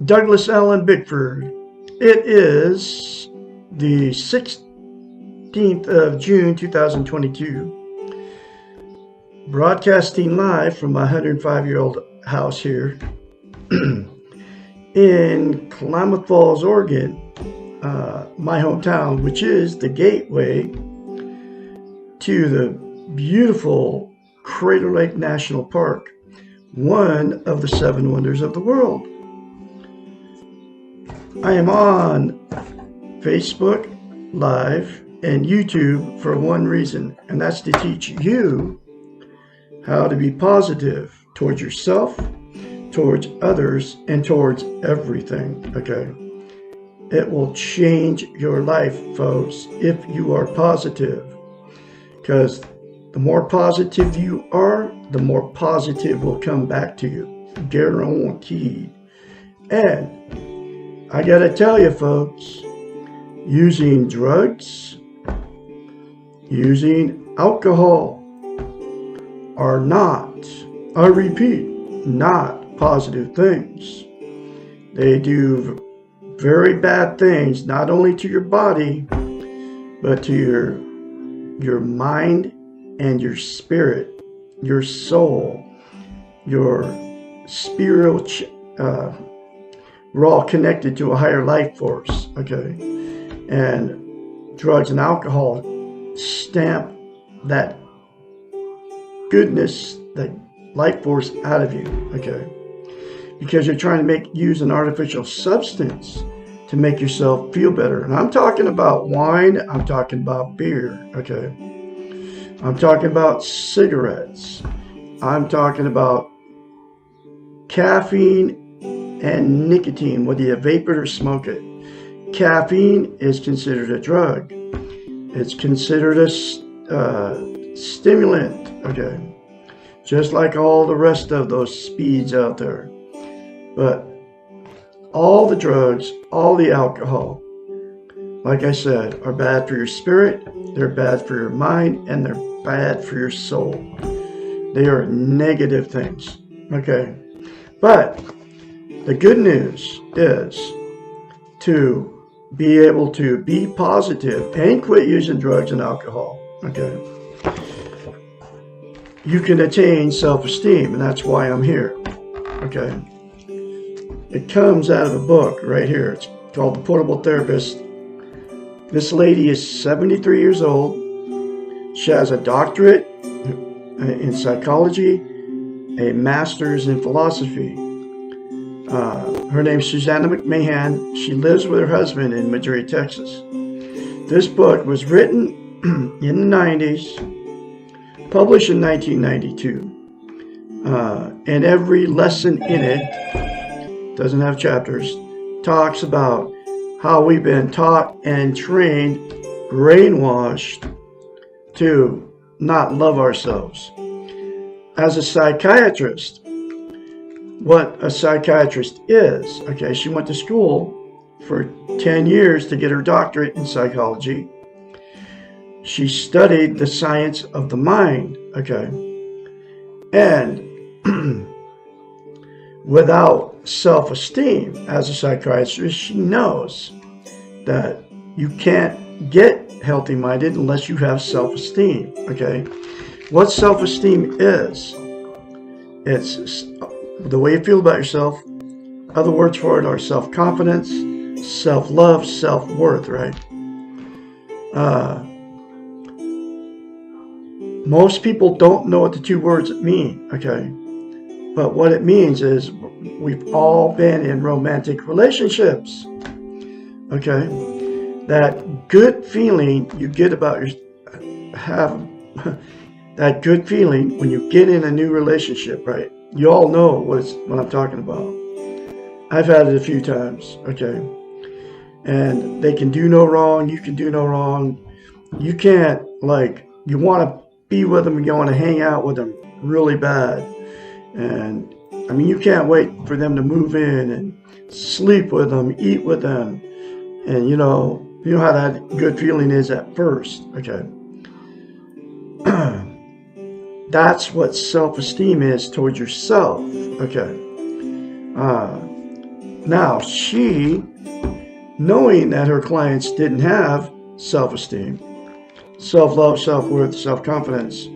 Douglas Allen Bickford. It is the 16th of June 2022. Broadcasting live from my 105-year-old house here in Klamath Falls, Oregon, my hometown, which is the gateway to the beautiful Crater Lake National Park, one of the 7 wonders of the world. I am on Facebook Live and YouTube for one reason, and that's to teach you how to be positive towards yourself, towards others, and towards everything, okay? It will change your life, folks, if you are positive. Because the more positive you are, the more positive will come back to you. Guaranteed. And I gotta tell you, folks, using drugs, using alcohol are not, I repeat, not positive things. They do very bad things, not only to your body, but to your mind and your spirit, your soul, your spiritual, we're all connected to a higher life force, okay? And drugs and alcohol stamp that goodness, that life force out of you, okay? Because you're trying to use an artificial substance to make yourself feel better. And I'm talking about wine, I'm talking about beer, okay? I'm talking about cigarettes. I'm talking about caffeine and nicotine, whether you vape it or smoke it. Caffeine is considered a drug. It's considered a stimulant, okay? Just like all the rest of those speeds out there. But all the drugs, all the alcohol, like I said, are bad for your spirit, they're bad for your mind, and they're bad for your soul. They are negative things, okay? But the good news is to be able to be positive and quit using drugs and alcohol, okay? You can attain self-esteem, and that's why I'm here, okay? It comes out of a book right here. It's called The Portable Therapist. This lady is 73 years old. She has a doctorate in psychology, a master's in philosophy. Her name's Susanna McMahon. She lives with her husband in Madrid, Texas. This book was written in the 90s, published in 1992. And every lesson in it, doesn't have chapters, talks about how we've been taught and trained, brainwashed to not love ourselves. As a psychiatrist, what a psychiatrist is, okay, she went to school for 10 years to get her doctorate in psychology. She studied the science of the mind, okay, and without self-esteem, as a psychiatrist, she knows that you can't get healthy-minded unless you have self-esteem, okay? What self-esteem is, it's the way you feel about yourself. Other words for it are self-confidence, self-love, self-worth, right? Most people don't know what the two words mean, okay? But what it means is we've all been in romantic relationships, okay? That good feeling you get about that good feeling when you get in a new relationship, right? You all know what I'm talking about. I've had it a few times, okay? And they can do no wrong, you can do no wrong. You can't, you want to be with them and you want to hang out with them really bad. And I mean, you can't wait for them to move in and sleep with them, eat with them. And you know how that good feeling is at first, okay? That's what self-esteem is towards yourself, okay? Now, she, knowing that her clients didn't have self-esteem, self-love, self-worth, self-confidence,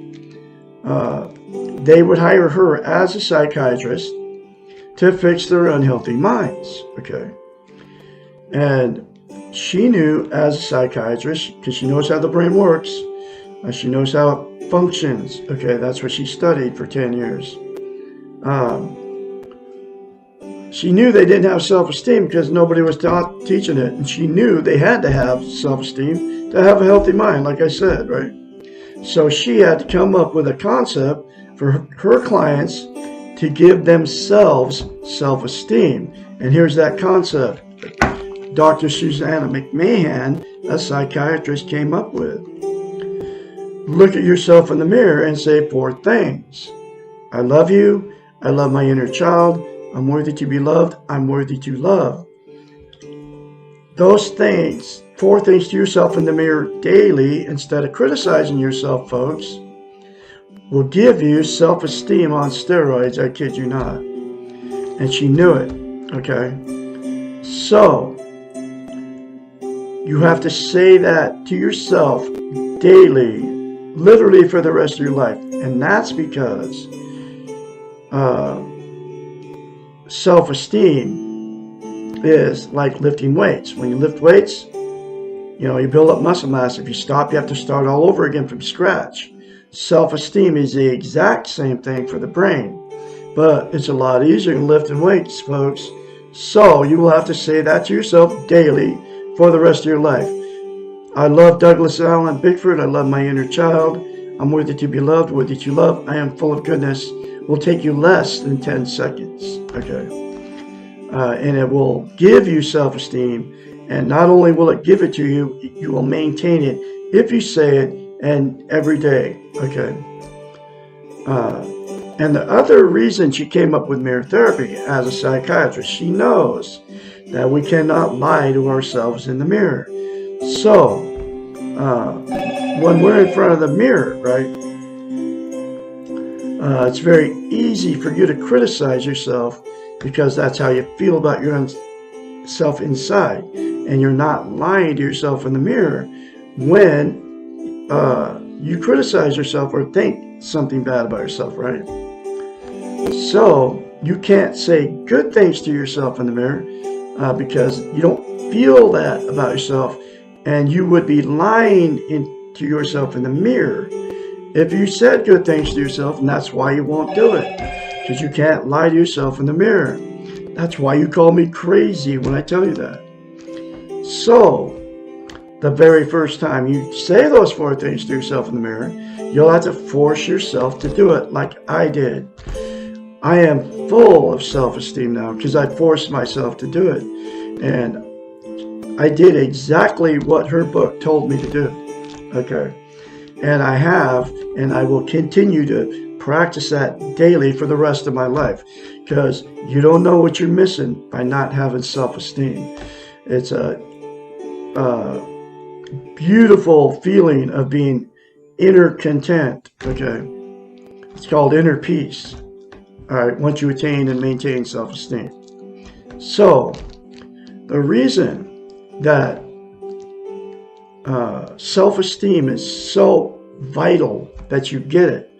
they would hire her as a psychiatrist to fix their unhealthy minds, okay? And she knew as a psychiatrist, because she knows how the brain works, she knows how it functions, okay? That's what she studied for 10 years. She knew they didn't have self-esteem because nobody was teaching it. And she knew they had to have self-esteem to have a healthy mind, like I said, right? So she had to come up with a concept for her clients to give themselves self-esteem. And here's that concept Dr. Susanna McMahon, a psychiatrist, came up with. Look at yourself in the mirror and say 4 things. I love you. I love my inner child. I'm worthy to be loved. I'm worthy to love. Those things, 4 things to yourself in the mirror daily, instead of criticizing yourself, folks, will give you self-esteem on steroids. I kid you not. And she knew it. Okay. So, you have to say that to yourself daily, literally for the rest of your life. And that's because self-esteem is like lifting weights. When you lift weights, you build up muscle mass. If you stop, you have to start all over again from scratch. Self-esteem is the exact same thing for the brain, but it's a lot easier than lifting weights, folks. So you will have to say that to yourself daily for the rest of your life. I love Douglas Allen Bickford. I love my inner child. I'm worthy to be loved, worthy to love. I am full of goodness. Will take you less than 10 seconds, okay? And it will give you self-esteem, and not only will it give it to you, you will maintain it if you say it and every day, okay? And the other reason she came up with mirror therapy as a psychiatrist, she knows that we cannot lie to ourselves in the mirror. So, when we're in front of the mirror, right, it's very easy for you to criticize yourself because that's how you feel about your own self inside. And you're not lying to yourself in the mirror when you criticize yourself or think something bad about yourself, right? So you can't say good things to yourself in the mirror because you don't feel that about yourself, and you would be lying to yourself in the mirror if you said good things to yourself, and that's why you won't do it, because you can't lie to yourself in the mirror. That's why you call me crazy when I tell you that. So, the very first time you say those 4 things to yourself in the mirror, you'll have to force yourself to do it like I did. I am full of self-esteem now because I forced myself to do it. And I did exactly what her book told me to do. Okay. And I have, and I will continue to practice that daily for the rest of my life, because you don't know what you're missing by not having self-esteem. It's a beautiful feeling of being inner content, okay? It's called inner peace, all right, once you attain and maintain self-esteem. So, the reason that self-esteem is so vital that you get it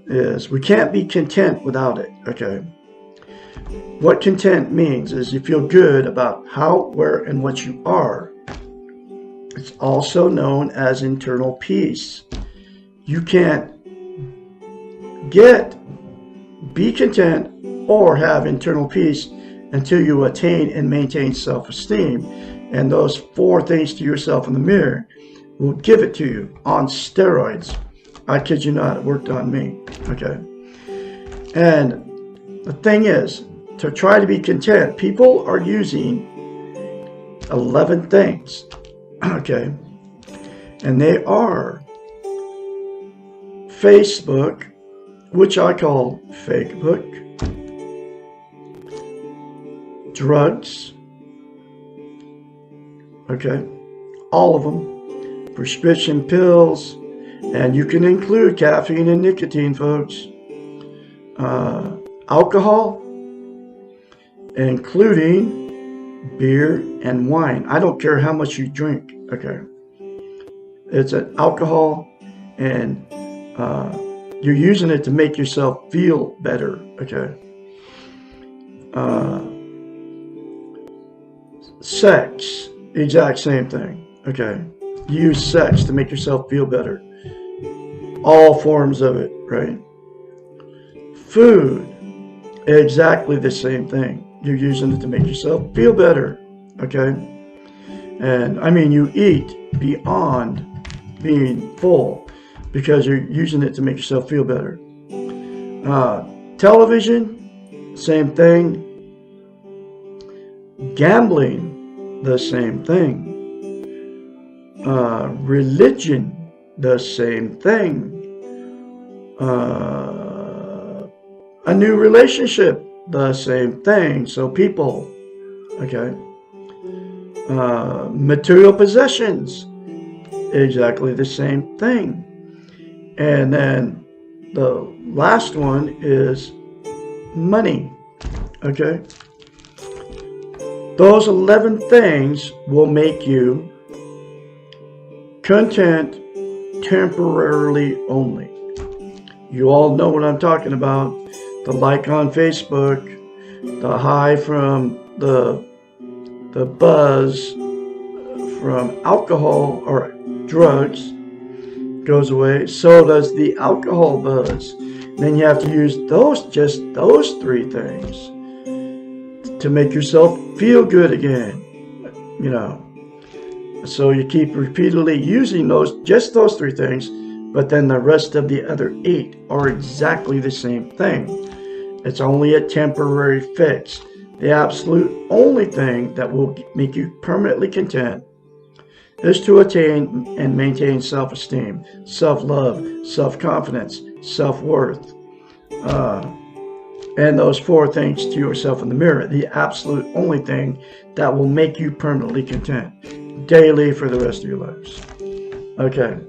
is we can't be content without it, okay? What content means is you feel good about how, where, and what you are. It's also known as internal peace. You can't be content or have internal peace until you attain and maintain self-esteem. And those 4 things to yourself in the mirror will give it to you on steroids. I kid you not, it worked on me, okay? And the thing is, to try to be content, people are using 11 things, okay? And they are Facebook, which I call fake book, drugs, okay, all of them, prescription pills, and you can include caffeine and nicotine, folks, alcohol, including beer and wine. I don't care how much you drink, okay? It's an alcohol, and you're using it to make yourself feel better, okay? Sex, exact same thing, okay? You use sex to make yourself feel better. All forms of it, right? Food, exactly the same thing. You're using it to make yourself feel better, okay? And I mean, you eat beyond being full because you're using it to make yourself feel better. Television, same thing. Gambling, the same thing. Religion, the same thing. A new relationship, the same thing. So people, okay. Material possessions, exactly the same thing. And then the last one is money, okay. Those 11 things will make you content temporarily only. You all know what I'm talking about. The like on Facebook, the high from the buzz from alcohol or drugs goes away. So does the alcohol buzz. Then you have to use just those 3 things to make yourself feel good again, you know. So you keep repeatedly using just those 3 things, but then the rest of the other 8 are exactly the same thing. It's only a temporary fix. The absolute only thing that will make you permanently content is to attain and maintain self-esteem, self-love, self-confidence, self-worth, and those 4 things to yourself in the mirror. The absolute only thing that will make you permanently content daily for the rest of your lives. Okay,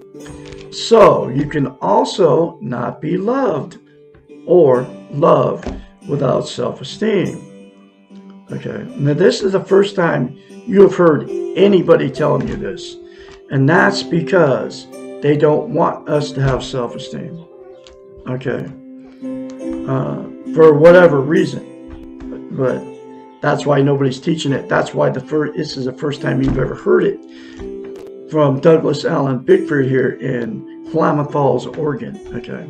so you can also not be loved or love without self-esteem. Okay, now this is the first time you have heard anybody telling you this, and that's because they don't want us to have self-esteem. Okay, for whatever reason, but that's why nobody's teaching it. That's why this is the first time you've ever heard it from Douglas Allen Bickford here in Klamath Falls, Oregon. Okay.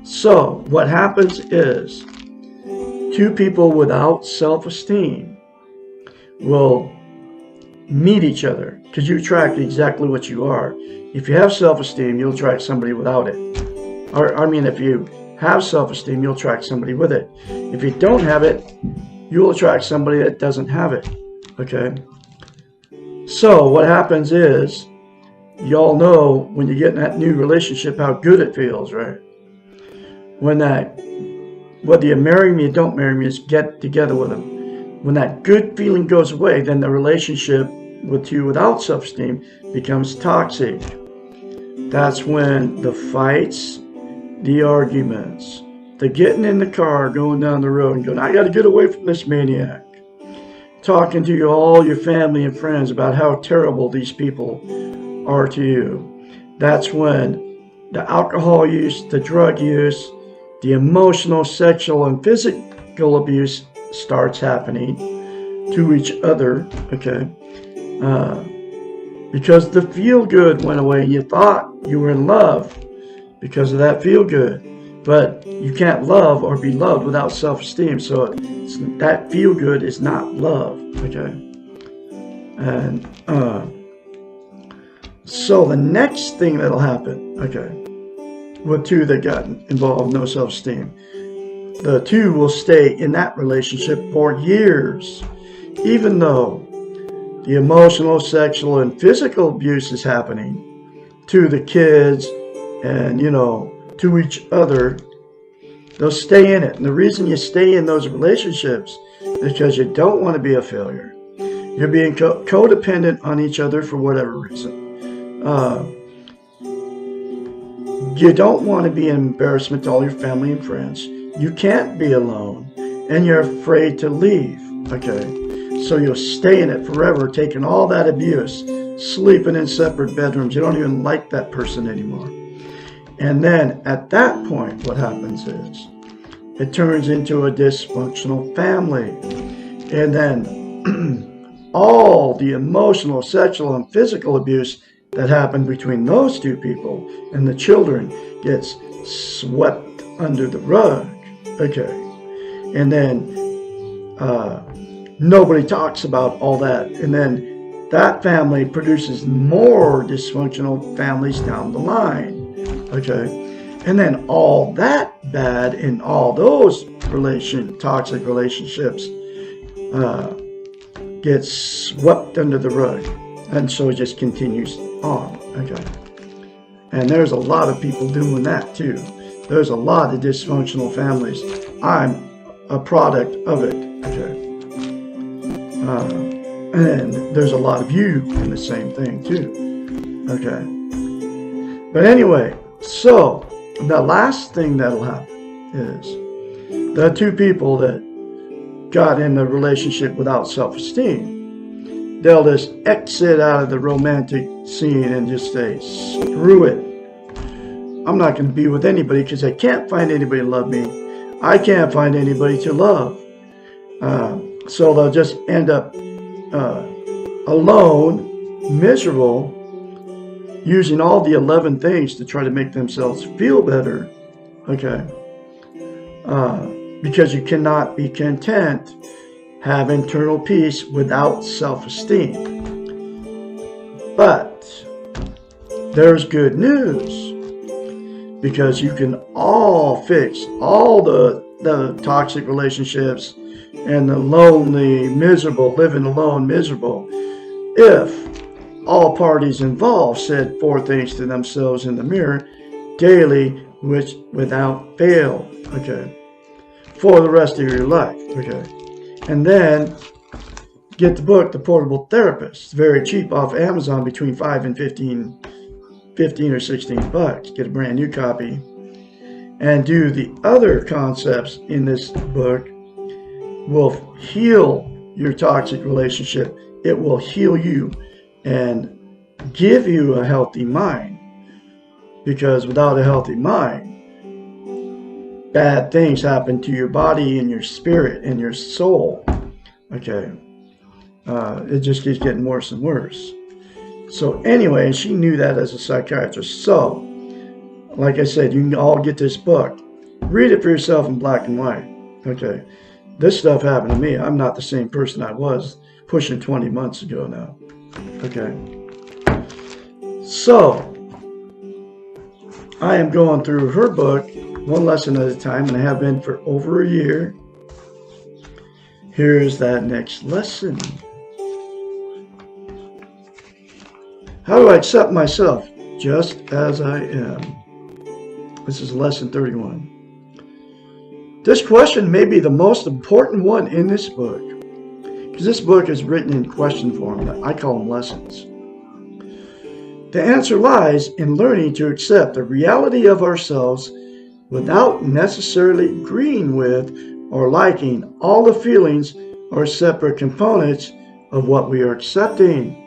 So what happens is 2 people without self-esteem will meet each other because you attract exactly what you are. If you have self-esteem, you'll attract somebody without it. Or, I mean, if you have self-esteem, you'll attract somebody with it. If you don't have it, you'll attract somebody that doesn't have it. Okay? So what happens is, y'all know when you get in that new relationship how good it feels, right? Whether you marry me or don't marry me, just get together with them. When that good feeling goes away, then the relationship with you without self-esteem becomes toxic. That's when the fights, the arguments, the getting in the car, going down the road and going, I got to get away from this maniac. Talking to all your family and friends about how terrible these people are to you. That's when the alcohol use, the drug use, the emotional, sexual, and physical abuse starts happening to each other, okay? Because the feel-good went away. You thought you were in love because of that feel-good. But you can't love or be loved without self-esteem. So that feel-good is not love, okay? And so the next thing that'll happen, okay, with 2 that got involved, no self-esteem, the 2 will stay in that relationship for years, even though the emotional, sexual, and physical abuse is happening to the kids and, to each other. They'll stay in it. And the reason you stay in those relationships is because you don't want to be a failure. You're being codependent on each other for whatever reason. You don't want to be an embarrassment to all your family and friends. You can't be alone. and you're afraid to leave. Okay, so you'll stay in it forever, taking all that abuse, sleeping in separate bedrooms. You don't even like that person anymore. And then at that point, what happens is it turns into a dysfunctional family. And then all the emotional, sexual, and physical abuse that happened between those two people and the children gets swept under the rug. Okay. And then nobody talks about all that. And then that family produces more dysfunctional families down the line. Okay. And then all that bad in all those toxic relationships gets swept under the rug. And so it just continues on. Okay. And there's a lot of people doing that too. There's a lot of dysfunctional families. I'm a product of it. Okay. And there's a lot of you in the same thing too. Okay. But anyway, so the last thing that'll happen is the two people that got in a relationship without self-esteem, they'll just exit out of the romantic scene and just say, screw it. I'm not going to be with anybody because I can't find anybody to love me. I can't find anybody to love. So they'll just end up alone, miserable, using all the 11 things to try to make themselves feel better. Okay. Because you cannot be content, have internal peace without self-esteem. But there's good news, because you can all fix all the toxic relationships and the lonely, miserable, living alone, miserable, if all parties involved said 4 things to themselves in the mirror daily, which without fail. Okay. For the rest of your life. Okay. And then get the book, The Portable Therapist. It's very cheap off Amazon, between 5 and 15 or 16 bucks. Get a brand new copy. And do the other concepts in this book will heal your toxic relationship. It will heal you and give you a healthy mind. Because without a healthy mind, bad things happen to your body and your spirit and your soul. Okay. It just keeps getting worse and worse. So anyway, she knew that as a psychiatrist. So, like I said, you can all get this book. Read it for yourself in black and white. Okay. This stuff happened to me. I'm not the same person I was pushing 20 months ago now. Okay. So, I am going through her book one lesson at a time, and I have been for over a year. Here's that next lesson. How do I accept myself just as I am? This is lesson 31. This question may be the most important one in this book, because this book is written in question form. I call them lessons. The answer lies in learning to accept the reality of ourselves without necessarily agreeing with or liking all the feelings or separate components of what we are accepting.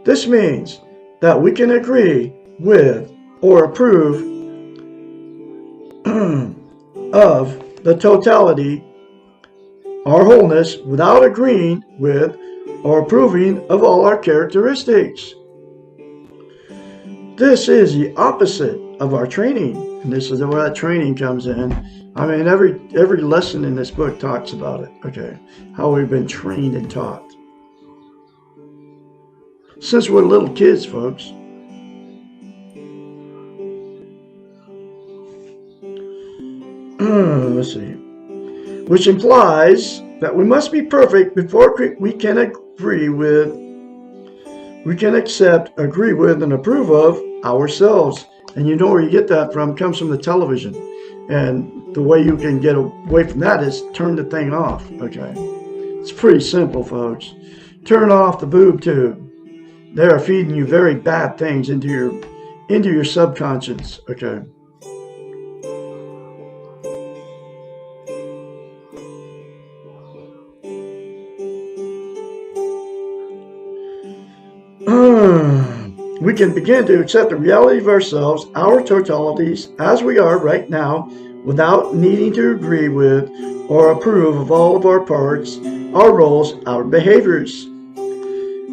This means that we can agree with or approve of the totality, our wholeness, without agreeing with or approving of all our characteristics. This is the opposite of our training, and this is where that training comes in. I mean, every lesson in this book talks about it. Okay, how we've been trained and taught since we're little kids, folks. Let's see. Which implies that we must be perfect before we can agree with, we can accept, agree with, and approve of ourselves. And you know where you get that from? It comes from the television. And the way you can get away from that is turn the thing off. Okay. It's pretty simple, folks. Turn off the boob tube. They are feeding you very bad things into your subconscious. Okay. We can begin to accept the reality of ourselves, our totalities, as we are right now, without needing to agree with or approve of all of our parts, our roles, our behaviors.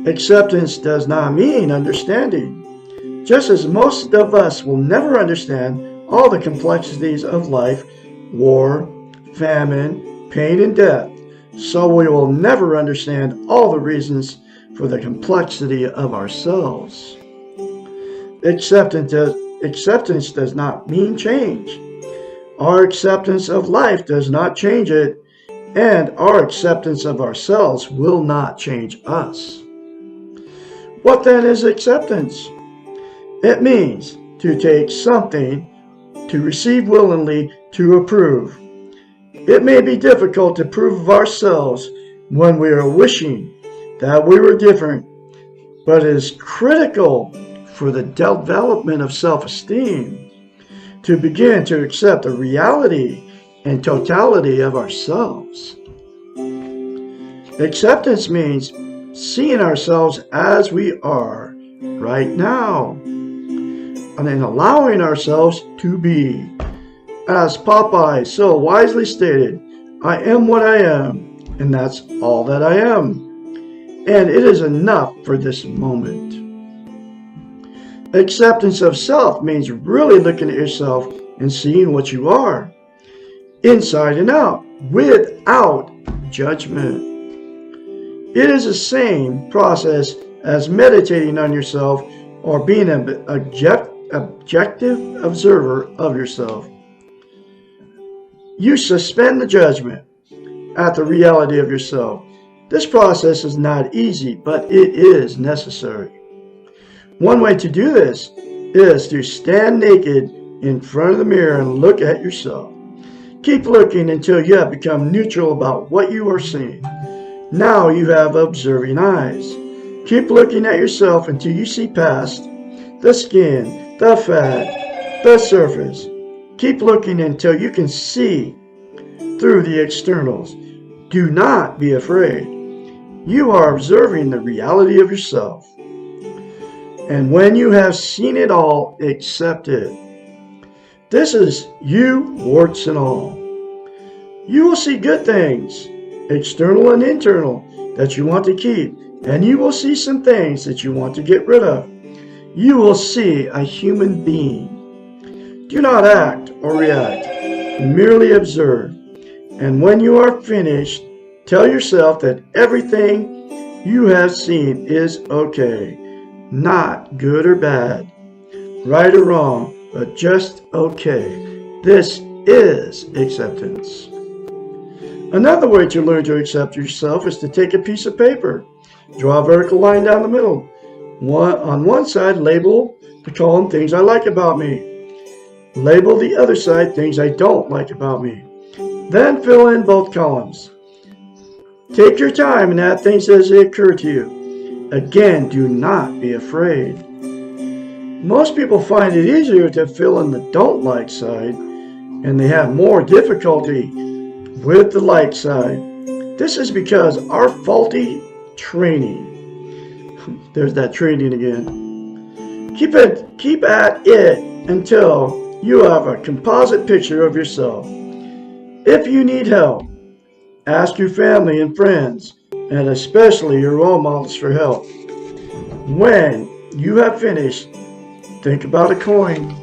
Acceptance does not mean understanding. Just as most of us will never understand all the complexities of life, war, famine, pain, and death, so we will never understand all the reasons for the complexity of ourselves. Acceptance does not mean change. Our acceptance of life does not change it, and our acceptance of ourselves will not change us. What then is acceptance? It means to take something, to receive willingly, to approve. It may be difficult to approve of ourselves when we are wishing that we were different, but it is critical for the development of self-esteem to begin to accept the reality and totality of ourselves. Acceptance means seeing ourselves as we are right now, and then allowing ourselves to be. As Popeye so wisely stated, I am what I am, and that's all that I am. And it is enough for this moment. Acceptance of self means really looking at yourself and seeing what you are, inside and out, without judgment. It is the same process as meditating on yourself or being an objective observer of yourself. You suspend the judgment at the reality of yourself. This process is not easy, but it is necessary. One way to do this is to stand naked in front of the mirror and look at yourself. Keep looking until you have become neutral about what you are seeing. Now you have observing eyes. Keep looking at yourself until you see past the skin, the fat, the surface. Keep looking until you can see through the externals. Do not be afraid. You are observing the reality of yourself. And when you have seen it all, accept it. This is you, warts and all. You will see good things, external and internal, that you want to keep, and you will see some things that you want to get rid of. You will see a human being. Do not act or react. Merely observe. And when you are finished, tell yourself that everything you have seen is okay. Not good or bad, right or wrong, but just okay. This is acceptance. Another way to learn to accept yourself is to take a piece of paper, draw a vertical line down the middle. On one side, label the column things I like about me. Label the other side things I don't like about me. Then fill in both columns. Take your time and add things as they occur to you. Again, do not be afraid. Most people find it easier to fill in the don't like side, and they have more difficulty with the like side. This is because our faulty training. There's that training again. Keep at it until you have a composite picture of yourself. If you need help, ask your family and friends, and especially your role models for help. When you have finished, think about a coin.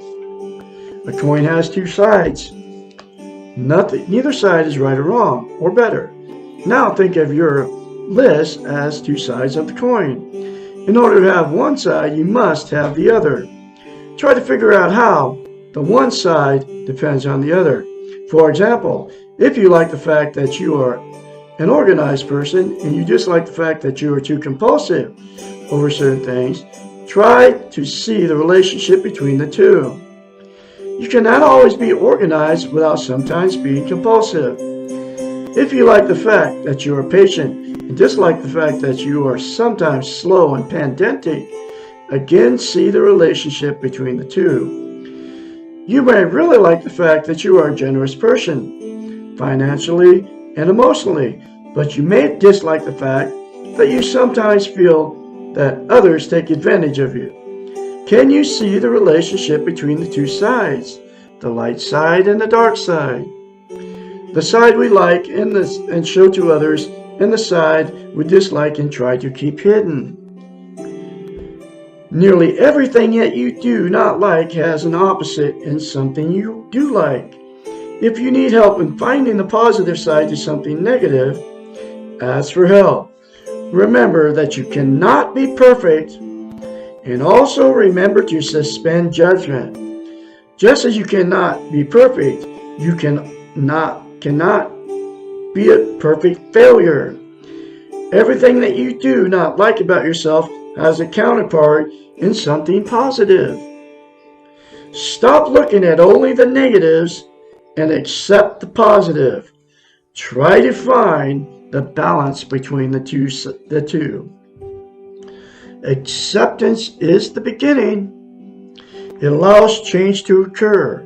A coin has two sides. Neither side is right or wrong or better. Now think of your list as two sides of the coin. In order to have one side, you must have the other. Try to figure out how the one side depends on the other. For example, if you like the fact that you are an organized person and you dislike the fact that you are too compulsive over certain things, try to see the relationship between the two. You cannot always be organized without sometimes being compulsive. If you like the fact that you are patient and dislike the fact that you are sometimes slow and pedantic, again see the relationship between the two. You may really like the fact that you are a generous person, financially and emotionally, but you may dislike the fact that you sometimes feel that others take advantage of you? Can you see the relationship between the two sides, the light side and the dark side? The side we like and show to others, and the side we dislike and try to keep hidden. Nearly everything that you do not like has an opposite in something you do like. If you need help in finding the positive side to something negative, ask for help. Remember that you cannot be perfect, and also remember to suspend judgment. Just as you cannot be perfect, you cannot be a perfect failure. Everything that you do not like about yourself has a counterpart in something positive. Stop looking at only the negatives and accept the positive. Try to find the balance between the two. Acceptance is the beginning. It allows change to occur.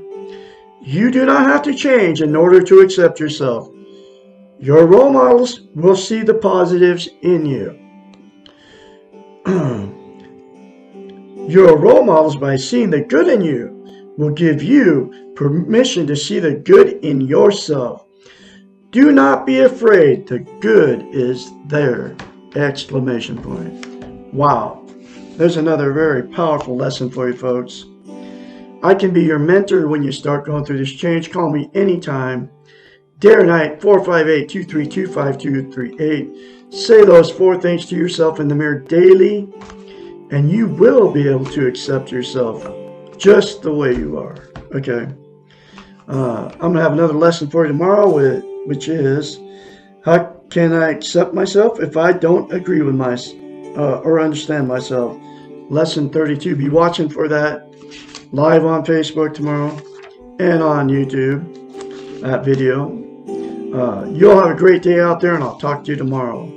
You do not have to change in order to accept yourself. Your role models will see the positives in you. Your role models, by seeing the good in you, will give you permission to see the good in yourself. Do not be afraid. The good is there! Exclamation point. Wow. There's another very powerful lesson for you folks. I can be your mentor when you start going through this change. Call me anytime. Day or night, 458-232-5238. Say those 4 things to yourself in the mirror daily, and you will be able to accept yourself just the way you are. Okay. I'm going to have another lesson for you tomorrow, which is, how can I accept myself if I don't agree with myself or understand myself? Lesson 32. Be watching for that live on Facebook tomorrow and on YouTube, that video. You'll have a great day out there, and I'll talk to you tomorrow.